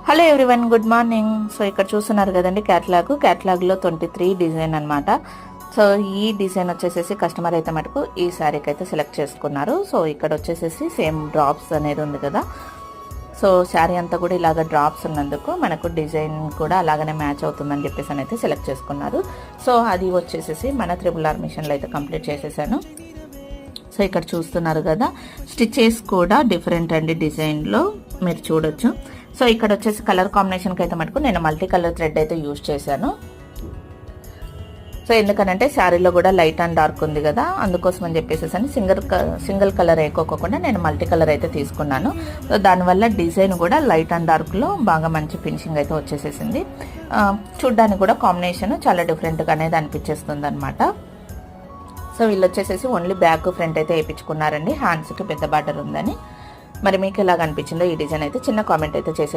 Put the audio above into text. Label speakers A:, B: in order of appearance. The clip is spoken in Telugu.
A: Hello everyone, good morning. So ఇక్కడ చూస్తున్నారు కదండి క్యాటలాగ్లో 23 డిజైన్ అనమాట. సో ఈ డిజైన్ వచ్చేసేసి కస్టమర్ అయితే మటుకు ఈ శారీకి అయితే సెలెక్ట్ చేసుకున్నారు. సో ఇక్కడ వచ్చేసేసి సేమ్ డ్రాప్స్ అనేది ఉంది కదా. సో శారీ అంతా కూడా ఇలాగ డ్రాప్స్ ఉన్నందుకు మనకు డిజైన్ కూడా అలాగనే మ్యాచ్ అవుతుందని చెప్పేసి అయితే సెలెక్ట్ చేసుకున్నారు. సో అది వచ్చేసేసి మన RRR మిషన్లో అయితే కంప్లీట్ చేసేసాను. సో ఇక్కడ చూస్తున్నారు కదా, స్టిచెస్ కూడా డిఫరెంట్ అండి డిజైన్లో మీరు చూడొచ్చు. సో ఇక్కడ వచ్చేసి కలర్ కాంబినేషన్కి అయితే మటుకు నేను మల్టీ కలర్ థ్రెడ్ అయితే యూజ్ చేశాను. సో ఎందుకనంటే శారీలో కూడా లైట్ అండ్ డార్క్ ఉంది కదా, అందుకోసం అని చెప్పేసి సింగిల్ కలర్ వేయకోకుండా నేను మల్టీ కలర్ అయితే తీసుకున్నాను. సో దానివల్ల డిజైన్ కూడా లైట్ అండ్ డార్క్లో బాగా మంచి ఫినిషింగ్ అయితే వచ్చేసేసింది. చూడ్డానికి కూడా కాంబినేషన్ చాలా డిఫరెంట్గా అనేది అనిపించేస్తుంది అనమాట. సో వీళ్ళు వచ్చేసేసి ఓన్లీ బ్యాక్ ఫ్రంట్ అయితే వేయించుకున్నారండి, హ్యాండ్స్కి పెద్ద బార్డర్ ఉందని. మరి మీకు ఎలాగ అనిపించిందో ఈ డిజైన్ అయితే చిన్న కామెంట్ అయితే చేసే